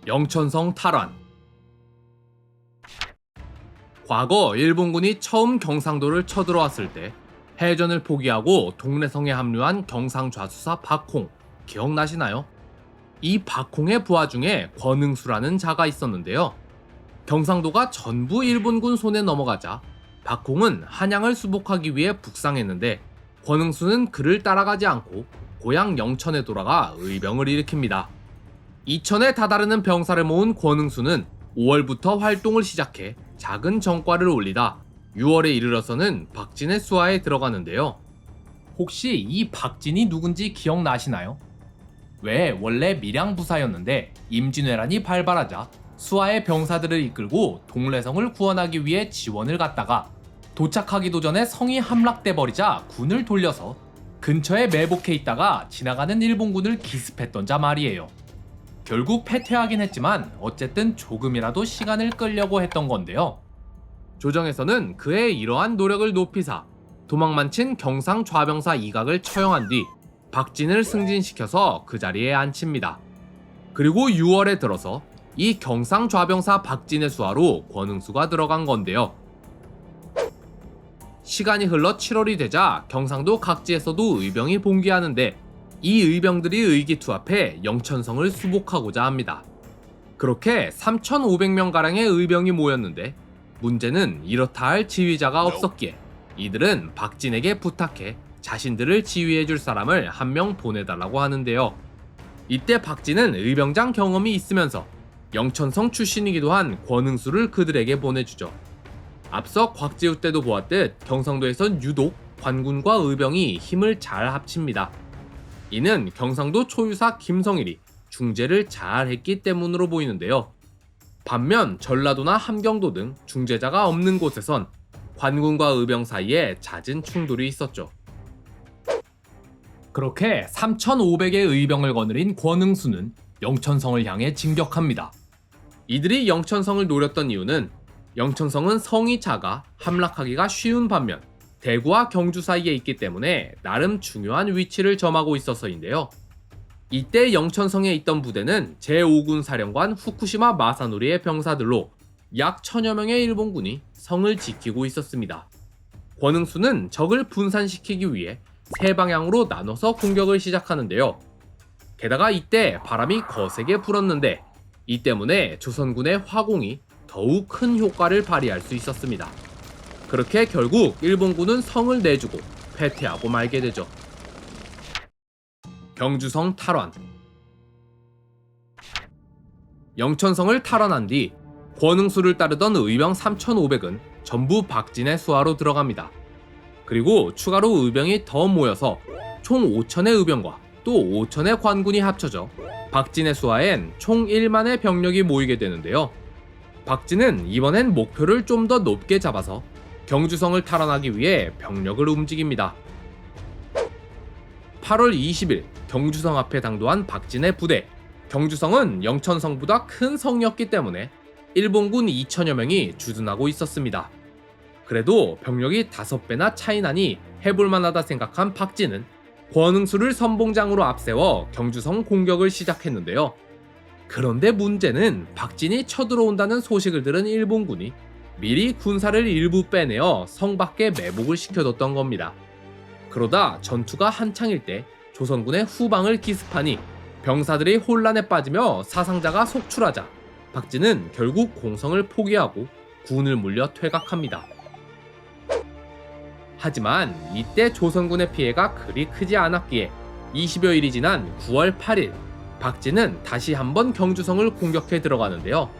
영천성 탈환. 과거 일본군이 처음 경상도를 쳐들어왔을 때 해전을 포기하고 동래성에 합류한 경상좌수사 박홍, 기억나시나요? 이 박홍의 부하 중에 권응수라는 자가 있었는데요. 경상도가 전부 일본군 손에 넘어가자 박홍은 한양을 수복하기 위해 북상했는데, 권응수는 그를 따라가지 않고 고향 영천에 돌아가 의병을 일으킵니다. 이천에 다다르는 병사를 모은 권응수는 5월부터 활동을 시작해 작은 정과를 올리다 6월에 이르러서는 박진의 수하에 들어가는데요. 혹시 이 박진이 누군지 기억나시나요? 왜 원래 밀양부사였는데 임진왜란이 발발하자 수하의 병사들을 이끌고 동래성을 구원하기 위해 지원을 갔다가 도착하기도 전에 성이 함락돼 버리자 군을 돌려서 근처에 매복해 있다가 지나가는 일본군을 기습했던 자 말이에요. 결국 패퇴하긴 했지만 어쨌든 조금이라도 시간을 끌려고 했던 건데요. 조정에서는 그의 이러한 노력을 높이사 도망만 친 경상 좌병사 이각을 처형한 뒤 박진을 승진시켜서 그 자리에 앉힙니다. 그리고 6월에 들어서 이 경상 좌병사 박진의 수하로 권응수가 들어간 건데요. 시간이 흘러 7월이 되자 경상도 각지에서도 의병이 봉기하는데, 이 의병들이 의기투합해 영천성을 수복하고자 합니다. 그렇게 3,500명가량의 의병이 모였는데, 문제는 이렇다 할 지휘자가 없었기에 이들은 박진에게 부탁해 자신들을 지휘해줄 사람을 한 명 보내달라고 하는데요. 이때 박진은 의병장 경험이 있으면서 영천성 출신이기도 한 권응수를 그들에게 보내주죠. 앞서 곽지우 때도 보았듯 경상도에선 유독 관군과 의병이 힘을 잘 합칩니다. 이는 경상도 초유사 김성일이 중재를 잘 했기 때문으로 보이는데요. 반면 전라도나 함경도 등 중재자가 없는 곳에선 관군과 의병 사이에 잦은 충돌이 있었죠. 그렇게 3,500의 의병을 거느린 권응수는 영천성을 향해 진격합니다. 이들이 영천성을 노렸던 이유는 영천성은 성이 작아 함락하기가 쉬운 반면 대구와 경주 사이에 있기 때문에 나름 중요한 위치를 점하고 있어서인데요. 이때 영천성에 있던 부대는 제5군 사령관 후쿠시마 마사노리의 병사들로 약 1000여 명의 일본군이 성을 지키고 있었습니다. 권응수는 적을 분산시키기 위해 세 방향으로 나눠서 공격을 시작하는데요. 게다가 이때 바람이 거세게 불었는데, 이 때문에 조선군의 화공이 더욱 큰 효과를 발휘할 수 있었습니다. 그렇게 결국 일본군은 성을 내주고 패퇴하고 말게 되죠. 경주성 탈환. 영천성을 탈환한 뒤 권응수를 따르던 의병 3,500은 전부 박진의 수하로 들어갑니다. 그리고 추가로 의병이 더 모여서 총 5,000의 의병과 또 5,000의 관군이 합쳐져 박진의 수하엔 총 1만의 병력이 모이게 되는데요. 박진은 이번엔 목표를 좀 더 높게 잡아서 경주성을 탈환하기 위해 병력을 움직입니다. 8월 20일 경주성 앞에 당도한 박진의 부대. 경주성은 영천성보다 큰 성이었기 때문에 일본군 2,000여 명이 주둔하고 있었습니다. 그래도 병력이 5배나 차이 나니 해볼만하다 생각한 박진은 권응수를 선봉장으로 앞세워 경주성 공격을 시작했는데요. 그런데 문제는 박진이 쳐들어온다는 소식을 들은 일본군이 미리 군사를 일부 빼내어 성 밖에 매복을 시켜뒀던 겁니다. 그러다 전투가 한창일 때 조선군의 후방을 기습하니 병사들이 혼란에 빠지며 사상자가 속출하자 박진은 결국 공성을 포기하고 군을 물려 퇴각합니다. 하지만 이때 조선군의 피해가 그리 크지 않았기에 20여일이 지난 9월 8일 박진은 다시 한번 경주성을 공격해 들어가는데요.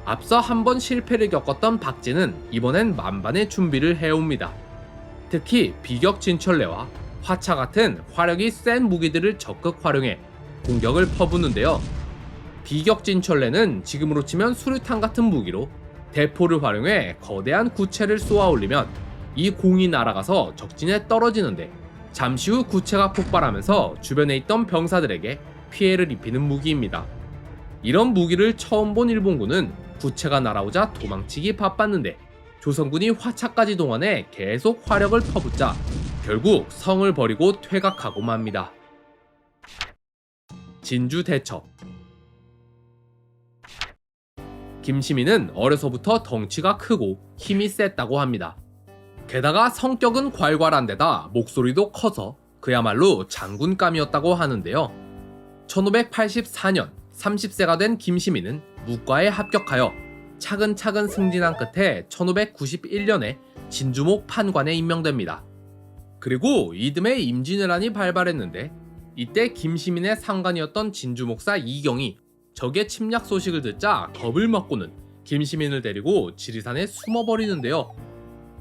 앞서 한번 실패를 겪었던 박진은 이번엔 만반의 준비를 해옵니다. 특히 비격 진철레와 화차 같은 화력이 센 무기들을 적극 활용해 공격을 퍼붓는데요. 비격 진철레는 지금으로 치면 수류탄 같은 무기로 대포를 활용해 거대한 구체를 쏘아 올리면 이 공이 날아가서 적진에 떨어지는데, 잠시 후 구체가 폭발하면서 주변에 있던 병사들에게 피해를 입히는 무기입니다. 이런 무기를 처음 본 일본군은 구체가 날아오자 도망치기 바빴는데 조선군이 화차까지 동원해 계속 화력을 퍼붓자 결국 성을 버리고 퇴각하고 맙니다. 진주 대첩. 김시민은 어려서부터 덩치가 크고 힘이 셌다고 합니다. 게다가 성격은 괄괄한 데다 목소리도 커서 그야말로 장군감이었다고 하는데요. 1584년 30세가 된 김시민은 무과에 합격하여 차근차근 승진한 끝에 1591년에 진주목 판관에 임명됩니다. 그리고 이듬해 임진왜란이 발발했는데 이때 김시민의 상관이었던 진주목사 이경이 적의 침략 소식을 듣자 겁을 먹고는 김시민을 데리고 지리산에 숨어버리는데요.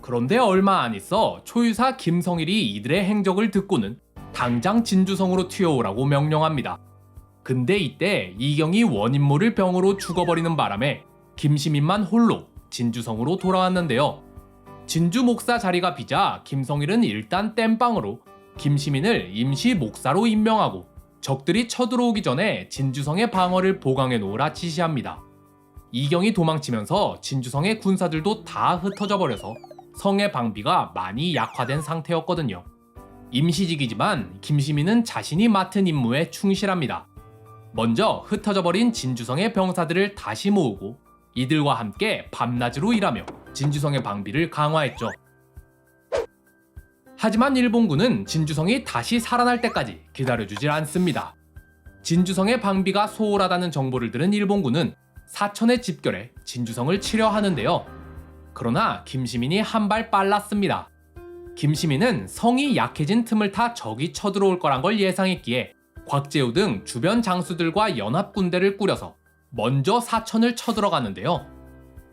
그런데 얼마 안 있어 초유사 김성일이 이들의 행적을 듣고는 당장 진주성으로 튀어오라고 명령합니다. 근데 이때 이경이 원인모를 병으로 죽어버리는 바람에 김시민만 홀로 진주성으로 돌아왔는데요. 진주 목사 자리가 비자 김성일은 일단 땜빵으로 김시민을 임시 목사로 임명하고 적들이 쳐들어오기 전에 진주성의 방어를 보강해 놓으라 지시합니다. 이경이 도망치면서 진주성의 군사들도 다 흩어져 버려서 성의 방비가 많이 약화된 상태였거든요. 임시직이지만 김시민은 자신이 맡은 임무에 충실합니다. 먼저 흩어져 버린 진주성의 병사들을 다시 모으고 이들과 함께 밤낮으로 일하며 진주성의 방비를 강화했죠. 하지만 일본군은 진주성이 다시 살아날 때까지 기다려주질 않습니다. 진주성의 방비가 소홀하다는 정보를 들은 일본군은 사천에 집결해 진주성을 치려 하는데요. 그러나 김시민이 한 발 빨랐습니다. 김시민은 성이 약해진 틈을 타 적이 쳐들어올 거란 걸 예상했기에 곽재우 등 주변 장수들과 연합군대를 꾸려서 먼저 사천을 쳐들어가는데요.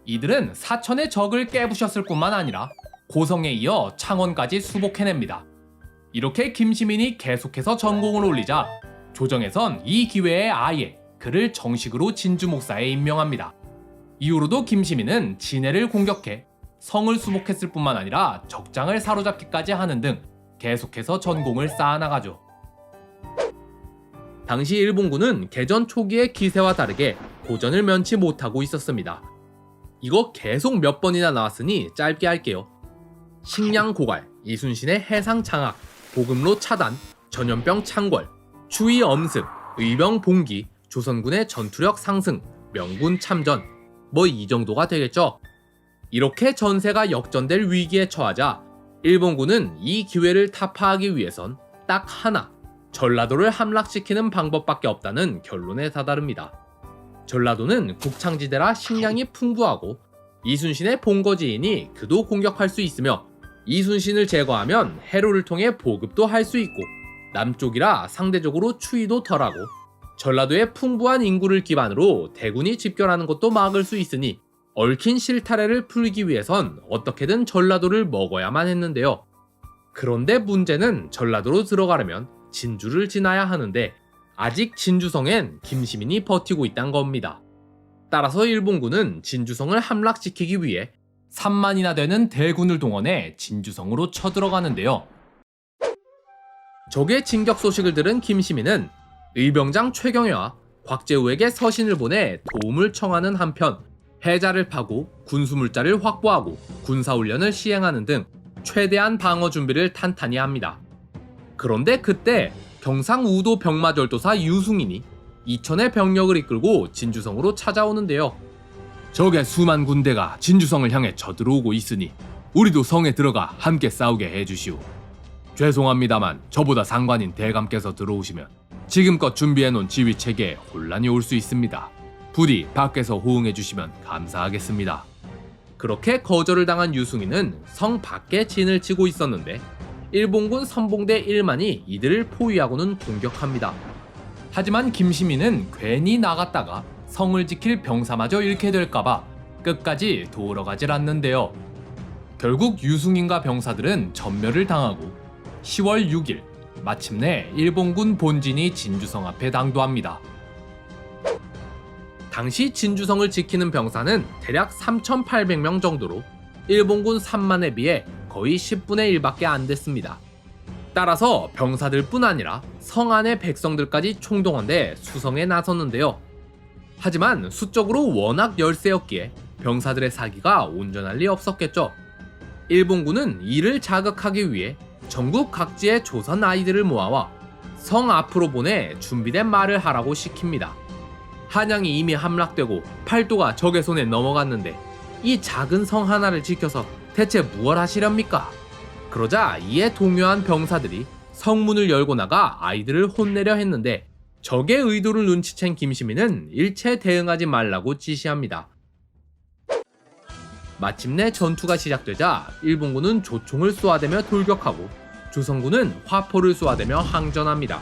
이들은 사천의 적을 깨부셨을 뿐만 아니라 고성에 이어 창원까지 수복해냅니다. 이렇게 김시민이 계속해서 전공을 올리자 조정에선 이 기회에 아예 그를 정식으로 진주목사에 임명합니다. 이후로도 김시민은 진해를 공격해 성을 수복했을 뿐만 아니라 적장을 사로잡기까지 하는 등 계속해서 전공을 쌓아나가죠. 당시 일본군은 개전 초기의 기세와 다르게 고전을 면치 못하고 있었습니다. 이거 계속 몇 번이나 나왔으니 짧게 할게요. 식량 고갈, 이순신의 해상 장악, 보급로 차단, 전염병 창궐, 추위 엄습, 의병 봉기, 조선군의 전투력 상승, 명군 참전, 뭐 이 정도가 되겠죠. 이렇게 전세가 역전될 위기에 처하자 일본군은 이 기회를 타파하기 위해선 딱 하나, 전라도를 함락시키는 방법밖에 없다는 결론에 다다릅니다. 전라도는 곡창지대라 식량이 풍부하고 이순신의 본거지이니 그도 공격할 수 있으며 이순신을 제거하면 해로를 통해 보급도 할 수 있고 남쪽이라 상대적으로 추위도 덜하고 전라도의 풍부한 인구를 기반으로 대군이 집결하는 것도 막을 수 있으니 얽힌 실타래를 풀기 위해선 어떻게든 전라도를 먹어야만 했는데요. 그런데 문제는 전라도로 들어가려면 진주를 지나야 하는데 아직 진주성엔 김시민이 버티고 있단 겁니다. 따라서 일본군은 진주성을 함락시키기 위해 3만이나 되는 대군을 동원해 진주성으로 쳐들어가는데요. 적의 진격 소식을 들은 김시민은 의병장 최경혜와 곽재우에게 서신을 보내 도움을 청하는 한편 해자를 파고 군수물자를 확보하고 군사훈련을 시행하는 등 최대한 방어 준비를 탄탄히 합니다. 그런데 그때 경상우도 병마절도사 유승인이 이천의 병력을 이끌고 진주성으로 찾아오는데요. 적의 수만 군대가 진주성을 향해 쳐들어오고 있으니 우리도 성에 들어가 함께 싸우게 해주시오. 죄송합니다만 저보다 상관인 대감께서 들어오시면 지금껏 준비해놓은 지휘체계에 혼란이 올 수 있습니다. 부디 밖에서 호응해주시면 감사하겠습니다. 그렇게 거절을 당한 유승인은 성 밖에 진을 치고 있었는데 일본군 선봉대 1만이 이들을 포위하고는 공격합니다. 하지만 김시민은 괜히 나갔다가 성을 지킬 병사마저 잃게 될까봐 끝까지 도우러 가질 않는데요. 결국 유승인과 병사들은 전멸을 당하고 10월 6일 마침내 일본군 본진이 진주성 앞에 당도합니다. 당시 진주성을 지키는 병사는 대략 3,800명 정도로 일본군 3만에 비해 거의 10분의 1밖에 안 됐습니다. 따라서 병사들뿐 아니라 성 안의 백성들까지 총동원돼 수성에 나섰는데요. 하지만 수적으로 워낙 열세였기에 병사들의 사기가 온전할 리 없었겠죠. 일본군은 이를 자극하기 위해 전국 각지의 조선 아이들을 모아와 성 앞으로 보내 준비된 말을 하라고 시킵니다. 한양이 이미 함락되고 팔도가 적의 손에 넘어갔는데 이 작은 성 하나를 지켜서 대체 무엇 하시렵니까? 그러자 이에 동요한 병사들이 성문을 열고 나가 아이들을 혼내려 했는데 적의 의도를 눈치챈 김시민은 일체 대응하지 말라고 지시합니다. 마침내 전투가 시작되자 일본군은 조총을 쏘아대며 돌격하고 조선군은 화포를 쏘아대며 항전합니다.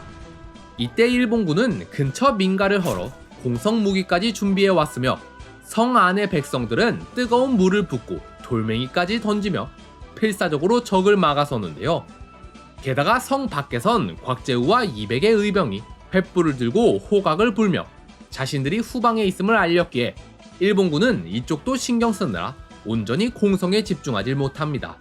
이때 일본군은 근처 민가를 헐어 공성 무기까지 준비해 왔으며 성 안의 백성들은 뜨거운 물을 붓고 돌멩이까지 던지며 필사적으로 적을 막아서는데요. 게다가 성 밖에선 곽재우와 200의 의병이 횃불을 들고 호각을 불며 자신들이 후방에 있음을 알렸기에 일본군은 이쪽도 신경 쓰느라 온전히 공성에 집중하지 못합니다.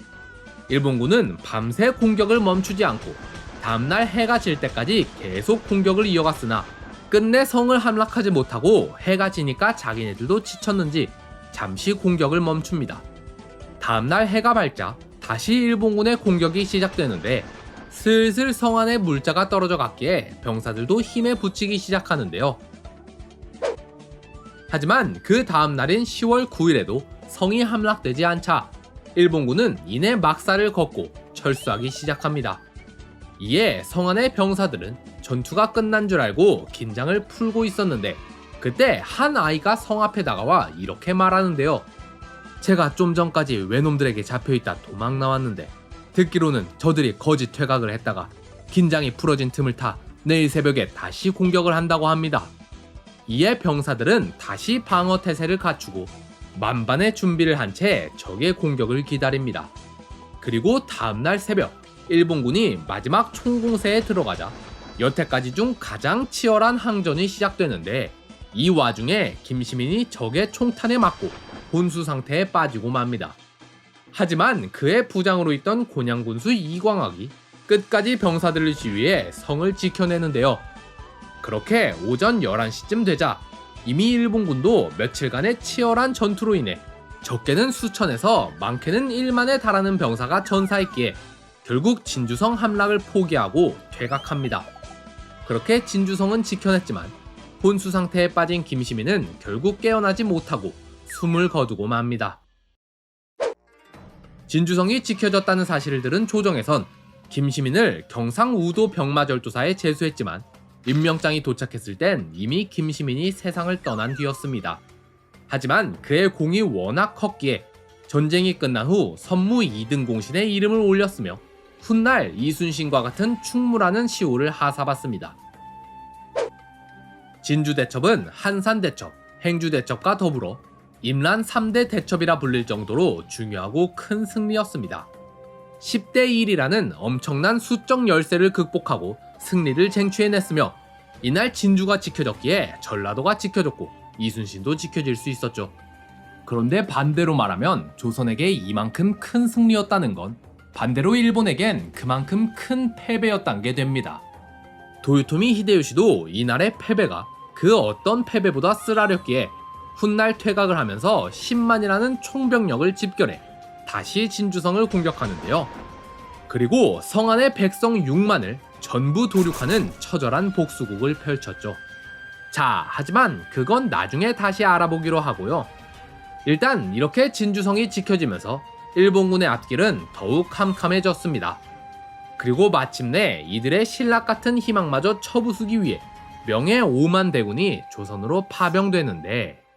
일본군은 밤새 공격을 멈추지 않고 다음날 해가 질 때까지 계속 공격을 이어갔으나 끝내 성을 함락하지 못하고 해가 지니까 자기네들도 지쳤는지 잠시 공격을 멈춥니다. 다음날 해가 밝자 다시 일본군의 공격이 시작되는데 슬슬 성 안에 물자가 떨어져 갔기에 병사들도 힘에 부치기 시작하는데요. 하지만 그 다음날인 10월 9일에도 성이 함락되지 않자 일본군은 이내 막사를 걷고 철수하기 시작합니다. 이에 성 안의 병사들은 전투가 끝난 줄 알고 긴장을 풀고 있었는데 그때 한 아이가 성 앞에 다가와 이렇게 말하는데요. 제가 좀 전까지 외놈들에게 잡혀있다 도망 나왔는데 듣기로는 저들이 거짓 퇴각을 했다가 긴장이 풀어진 틈을 타 내일 새벽에 다시 공격을 한다고 합니다. 이에 병사들은 다시 방어 태세를 갖추고 만반의 준비를 한 채 적의 공격을 기다립니다. 그리고 다음날 새벽 일본군이 마지막 총공세에 들어가자 여태까지 중 가장 치열한 항전이 시작되는데 이 와중에 김시민이 적의 총탄에 맞고 혼수 상태에 빠지고 맙니다. 하지만 그의 부장으로 있던 곤양군수 이광학이 끝까지 병사들을 지휘해 성을 지켜내는데요. 그렇게 오전 11시쯤 되자 이미 일본군도 며칠간의 치열한 전투로 인해 적게는 수천에서 많게는 1만에 달하는 병사가 전사했기에 결국 진주성 함락을 포기하고 퇴각합니다. 그렇게 진주성은 지켜냈지만 혼수 상태에 빠진 김시민은 결국 깨어나지 못하고 숨을 거두고 맙니다. 진주성이 지켜졌다는 사실을 들은 조정에선 김시민을 경상우도 병마절도사에 제수했지만 임명장이 도착했을 땐 이미 김시민이 세상을 떠난 뒤였습니다. 하지만 그의 공이 워낙 컸기에 전쟁이 끝난 후 선무 2등 공신에 이름을 올렸으며 훗날 이순신과 같은 충무라는 시호를 하사받습니다. 진주대첩은 한산대첩, 행주대첩과 더불어 임란 3대 대첩이라 불릴 정도로 중요하고 큰 승리였습니다. 10대 1이라는 엄청난 수적 열세를 극복하고 승리를 쟁취해냈으며 이날 진주가 지켜졌기에 전라도가 지켜졌고 이순신도 지켜질 수 있었죠. 그런데 반대로 말하면 조선에게 이만큼 큰 승리였다는 건 반대로 일본에겐 그만큼 큰 패배였단 게 됩니다. 도요토미 히데요시도 이날의 패배가 그 어떤 패배보다 쓰라렸기에 훗날 퇴각을 하면서 10만이라는 총병력을 집결해 다시 진주성을 공격하는데요. 그리고 성 안의 백성 6만을 전부 도륙하는 처절한 복수국을 펼쳤죠. 자, 하지만 그건 나중에 다시 알아보기로 하고요. 일단 이렇게 진주성이 지켜지면서 일본군의 앞길은 더욱 캄캄해졌습니다. 그리고 마침내 이들의 신락 같은 희망마저 쳐부수기 위해 명의 5만 대군이 조선으로 파병되는데